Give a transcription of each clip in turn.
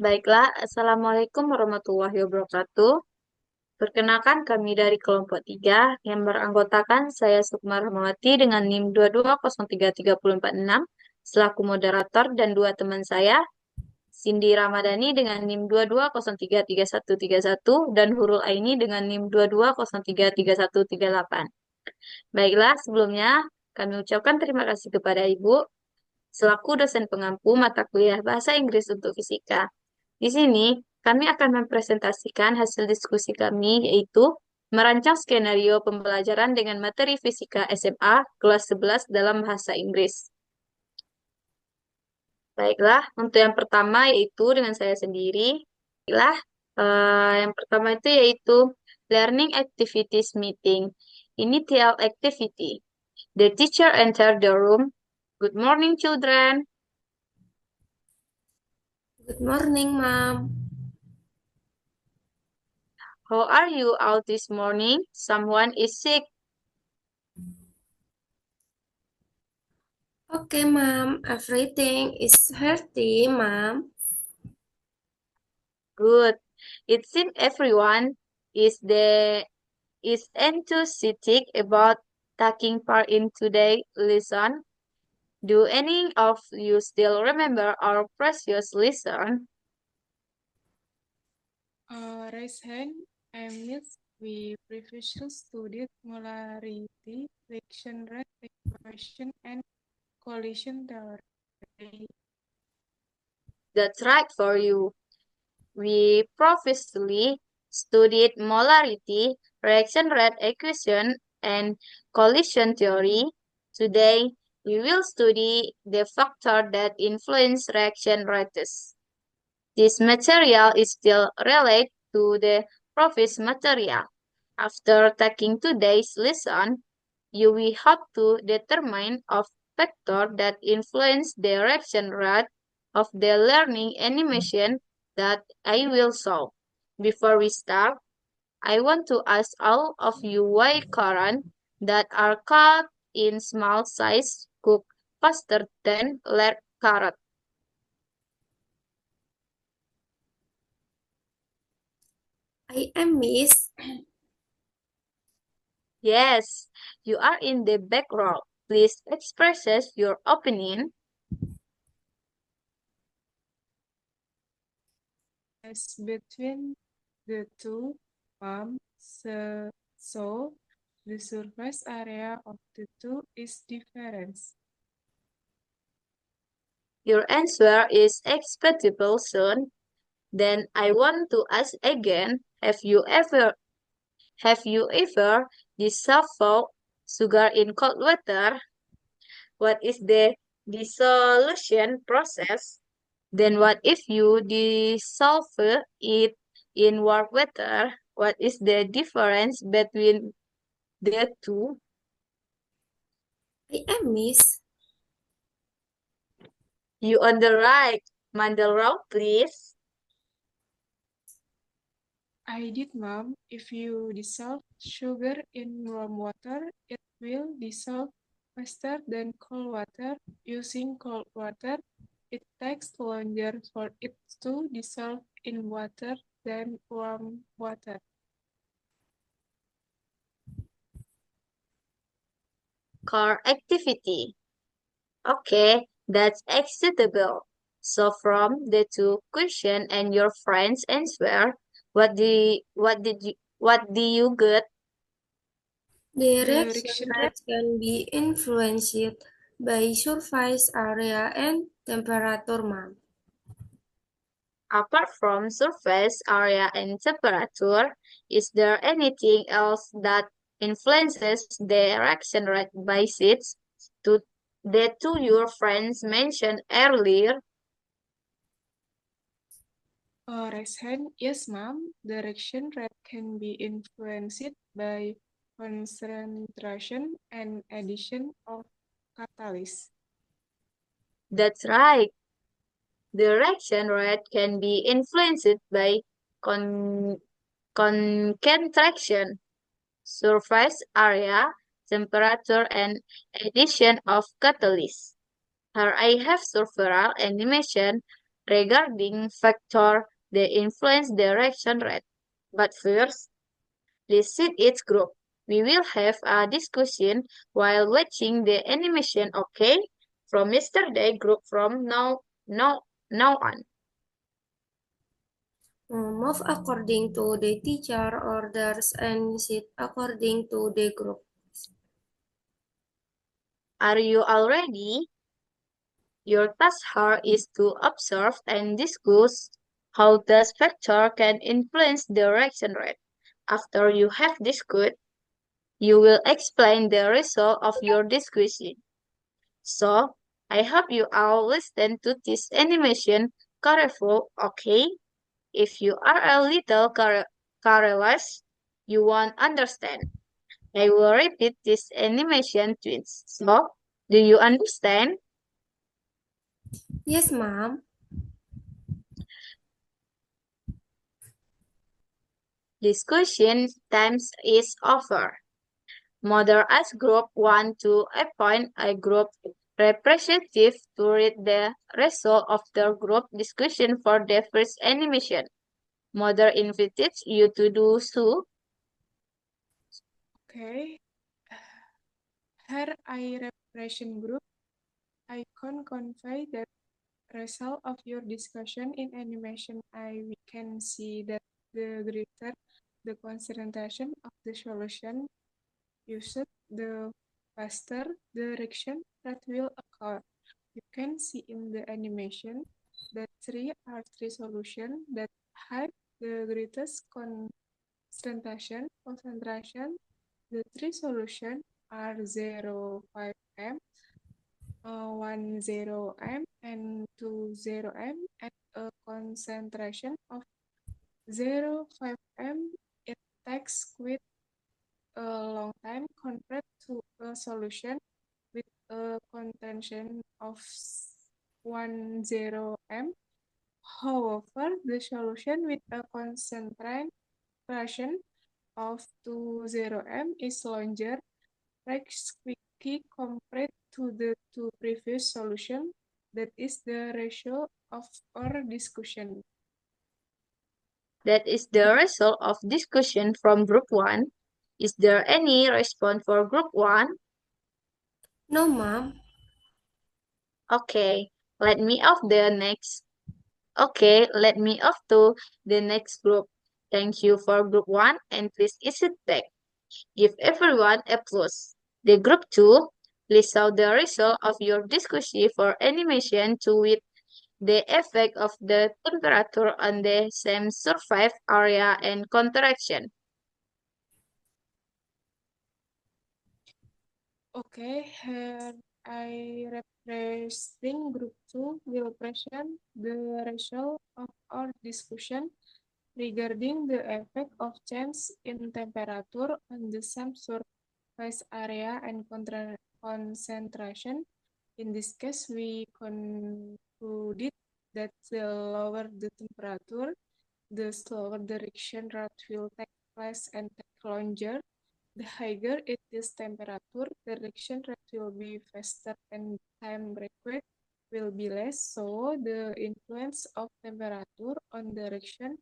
Baiklah, Assalamualaikum warahmatullahi wabarakatuh. Perkenalkan kami dari kelompok 3 yang beranggotakan saya Sukma Rahmawati dengan NIM 2203346 selaku moderator dan dua teman saya, Cindy Ramadhani dengan NIM 22033131 dan Hurul Aini dengan NIM 22033138. Baiklah, sebelumnya kami ucapkan terima kasih kepada Ibu selaku dosen pengampu mata kuliah Bahasa Inggris untuk Fisika. Di sini, kami akan mempresentasikan hasil diskusi kami, yaitu merancang skenario pembelajaran dengan materi fisika SMA kelas 11 dalam bahasa Inggris. Baiklah, untuk yang pertama yaitu dengan saya sendiri. Baiklah, yang pertama itu yaitu Learning Activities Meeting. Initial Activity. The teacher entered the room. Good morning, children. Good morning, Mom. How are you all this morning? Someone is sick. Okay, Mom. Everything is healthy, Mom. Good. It seems everyone is enthusiastic about taking part in today's lesson. Do any of you still remember our previous lesson? Raise hand. I miss we previously studied molarity, reaction rate, equation, and collision theory. That's right for you. We previously studied molarity, reaction rate equation, and collision theory. Today, we will study the factor that influence reaction rates. This material is still related to the previous material. After taking today's lesson, you will have to determine a factor that influence the reaction rate of the learning animation that I will solve. Before we start, I want to ask all of you why current that are cut in small size cook faster than large carrot. I am Miss. Yes, you are in the back row. Please express your opinion. As between the two pumps, so the surface area of the two is different. Your answer is expectable soon. Then I want to ask again, have you ever dissolved sugar in cold water? What is the dissolution process? Then what if you dissolve it in warm water? What is the difference between the two? I am Miss. You on the right. Mandelrao, please. I did, Mom. If you dissolve sugar in warm water, it will dissolve faster than cold water. Using cold water, it takes longer for it to dissolve in water than warm water. Car activity. Okay, that's acceptable. So from the two question and your friend's answer, what do you get? The The reaction reaction rate rate can be influenced by surface area and temperature, Mom. Apart from surface area and temperature, is there anything else that influences the reaction rate besides to the two your friends mentioned earlier? raise hand. Yes, ma'am. The reaction rate can be influenced by concentration and addition of catalysts. That's right. The reaction rate can be influenced by con concentration, surface area, temperature, and addition of catalysts. Here I have several animation regarding factor that influence the reaction rate. But first, please sit each group. We will have a discussion while watching the animation, okay? From yesterday group from now on. Move according to the teacher orders and sit according to the group. Are you all ready? Your task here is to observe and discuss how the factor can influence the reaction rate. After you have discussed, you will explain the result of your discussion. So, I hope you all listen to this animation careful, okay? If you are a little careless, you won't understand. I will repeat this animation twice. So, do you understand? Yes, ma'am. Discussion times is over. Mother asked Group 1 to appoint a group representative to read the result of the group discussion for the first animation. Mother invited you to do so. Okay. Here I represent group. I can convey that result of your discussion in animation. We can see that the greater the concentration of the solution used, the faster the reaction that will occur. You can see in the animation that three solutions that have the greatest concentration. The three solutions are 0.5 m, 10 m, and 20 m at a concentration of 0.5 m. It takes quite a long time compared to a solution with a concentration of 10 m. However, the solution with a concentration of 20 m is longer, breaks quickly compared to the two previous solutions. That is the ratio of our discussion. That is the result of discussion from Group 1. Is there any response for Group 1? No, ma'am. Okay, let me off the next. Okay, let me off to the next group. Thank you for Group 1 and please sit back. Give everyone applause. The Group 2, please show the result of your discussion for animation to with the effect of the temperature on the same surface area and contraction. Okay, here I represent Group 2 will present the result of our discussion regarding the effect of change in temperature on the same surface area and concentration. In this case, we concluded that the lower the temperature, the slower the reaction rate will take place and take longer. The higher it is temperature, the reaction rate will be faster and time required will be less. So the influence of temperature on the reaction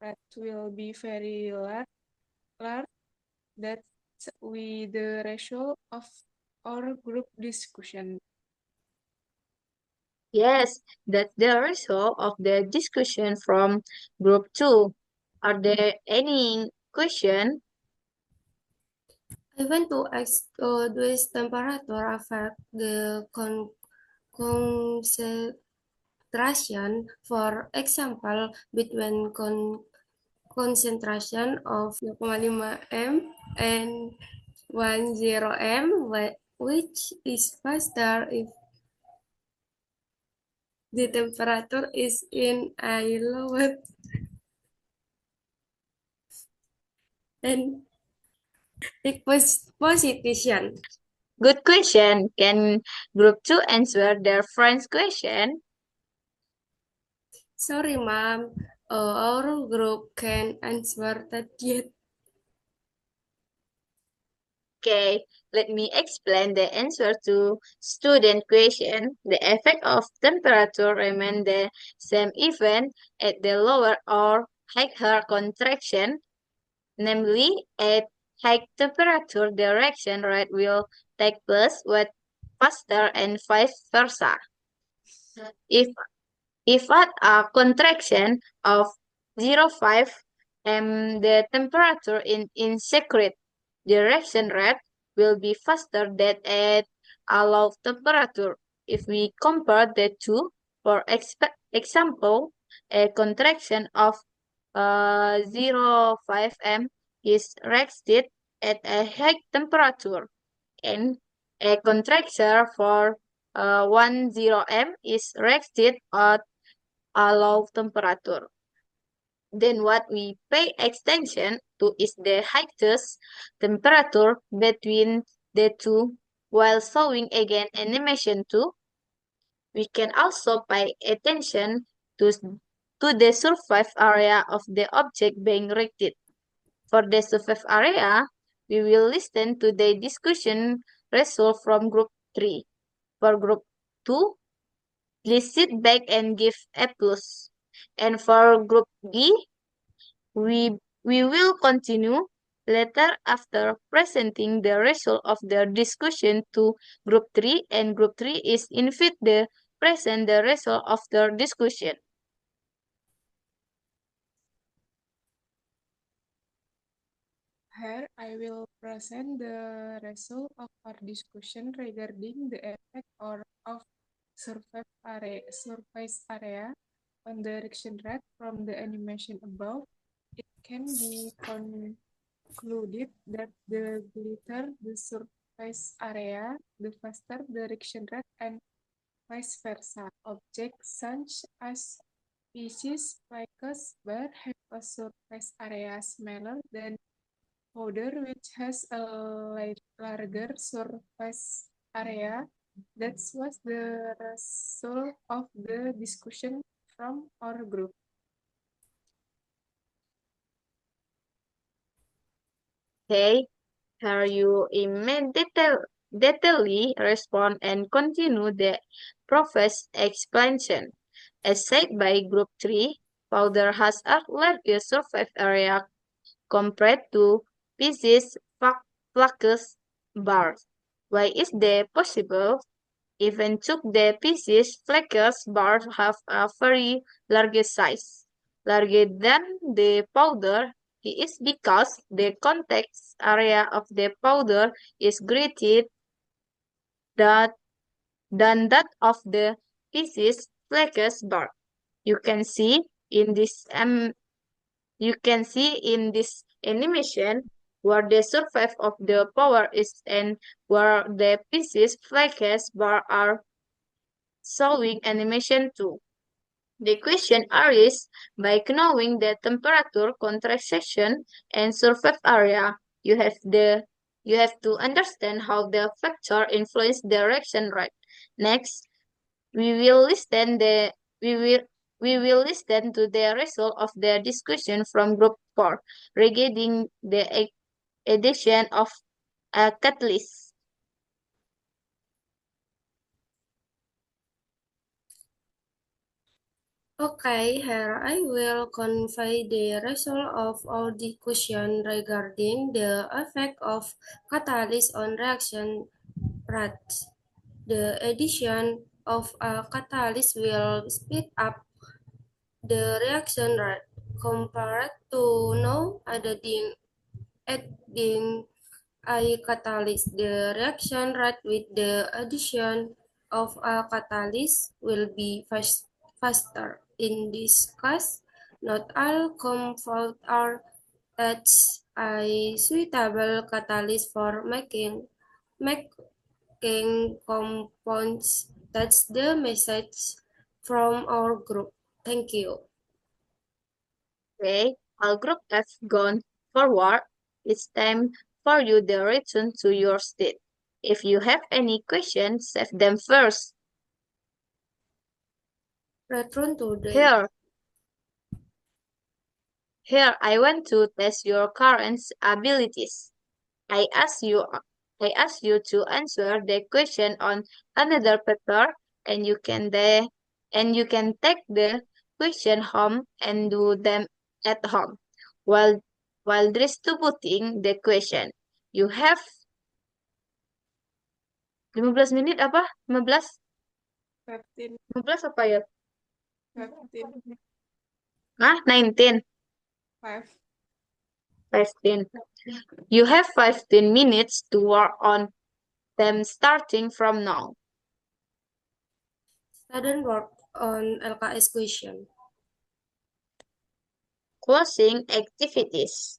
rate will be very large. That's with the ratio of our group discussion. Yes, that's the result of the discussion from Group 2. Are there any questions? I want to ask, does temperature affect the concentration, for example, between concentration of 0,5 m and 10 m, which is faster if the temperature is in a lower and position. Good question. Can Group 2 answer their friend's question? Sorry, ma'am. Our group can answer that yet. Okay, let me explain the answer to student question. The effect of temperature remain the same even at the lower or higher contraction, namely at high temperature the reaction rate will take place with faster and vice versa. If if at a contraction of 0.5 m, the temperature in secret direction rate will be faster than at a low temperature. If we compare the two, for example, a contraction of 0.5 m is reached at a high temperature, and a contraction for 10 m is reached at a low temperature. Then what we pay attention to is the highest temperature between the two. While showing again animation 2, we can also pay attention to, to the surface area of the object being reacted. For the surface area, we will listen to the discussion result from group 3. For group 2, please sit back and give a plus. And for group B, we, we will continue later after presenting the result of the discussion to group 3, and group 3 is invite the present the result of the discussion. Here I will present the result of our discussion regarding the effect of surface area on the reaction rate from the animation above. It can be concluded that the greater the surface area, the faster the reaction rate, and vice versa. Objects such as pieces, flakes, bar have a surface area smaller than powder, which has a larger surface area. That was the result of the discussion from our group. Okay, here you immediately respond and continue the professed explanation. As said by group 3, powder has a larger surface area compared to pieces, flakes, bars. Why is that possible? Even took the pieces, flakes, bars have a very large size, larger than the powder. It is because the contact area of the powder is greater that, than that of the pieces, flakes, bar. You can see in this You can see in this animation where the surface of the power is and where the pieces flakes bar are showing animation 2. The question arises by knowing the temperature, contraction, and surface area. You have to understand how the factor influence direction rate. Next, we will listen the we will we will listen to the result of the discussion from group 4 regarding the addition of a catalyst. Okay, here I will convey the result of our discussion regarding the effect of catalyst on reaction rates. The addition of a catalyst will speed up the reaction rate compared to no adding a catalyst. The reaction rate with the addition of a catalyst will be faster. In this case, not all compounds are at a suitable catalyst for making compounds. That's the message from our group. Thank you. Okay, our group has gone forward. It's time for you to return to your state. If you have any questions, save them first. Return to the Here I want to test your current abilities. I ask you I ask you to answer the question on another paper, and you can take the question home and do them at home. While distributing the question, you have 15 menit apa? 15? 15, 15 apa ya? 15, Nah, 19. 5. 15. You have 15 minutes to work on them starting from now. Student work on LKS question. Closing activities.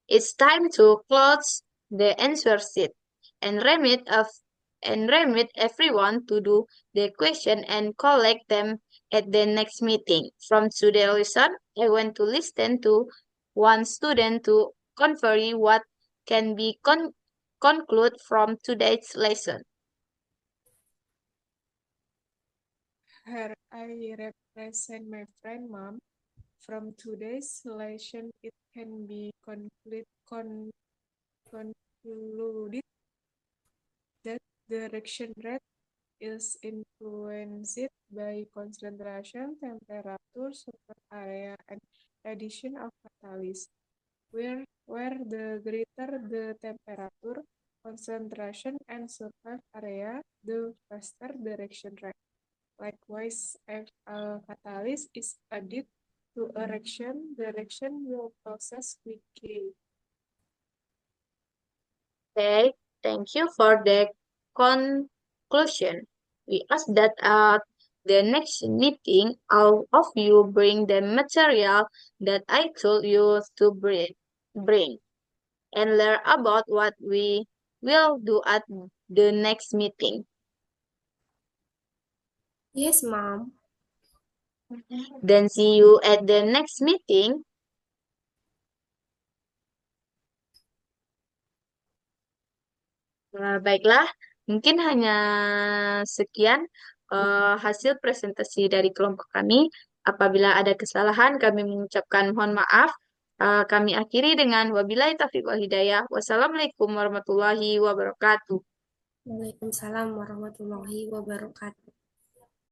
It's time to close the answer sheet and remit everyone to do the question and collect them at the next meeting. From today's lesson, I want to listen to one student to convey what can be conclude from today's lesson. Here I represent my friend mom. From today's lesson, it can be concluded that the reaction rate is influenced by concentration, temperature, surface area, and addition of catalyst. Where the greater the temperature, concentration, and surface area, the faster the reaction rate. Likewise, if a catalyst is added to a reaction, the reaction will process quickly. Okay, thank you for the conclusion. We ask that at the next meeting, all of you bring the material that I told you to bring and learn about what we will do at the next meeting. Yes, Mom. Then see you at the next meeting. Baiklah, mungkin hanya sekian hasil presentasi dari kelompok kami. Apabila ada kesalahan, kami mengucapkan mohon maaf. Kami akhiri dengan wabillahi taufiq wal hidayah. Wassalamualaikum warahmatullahi wabarakatuh. Waalaikumsalam warahmatullahi wabarakatuh.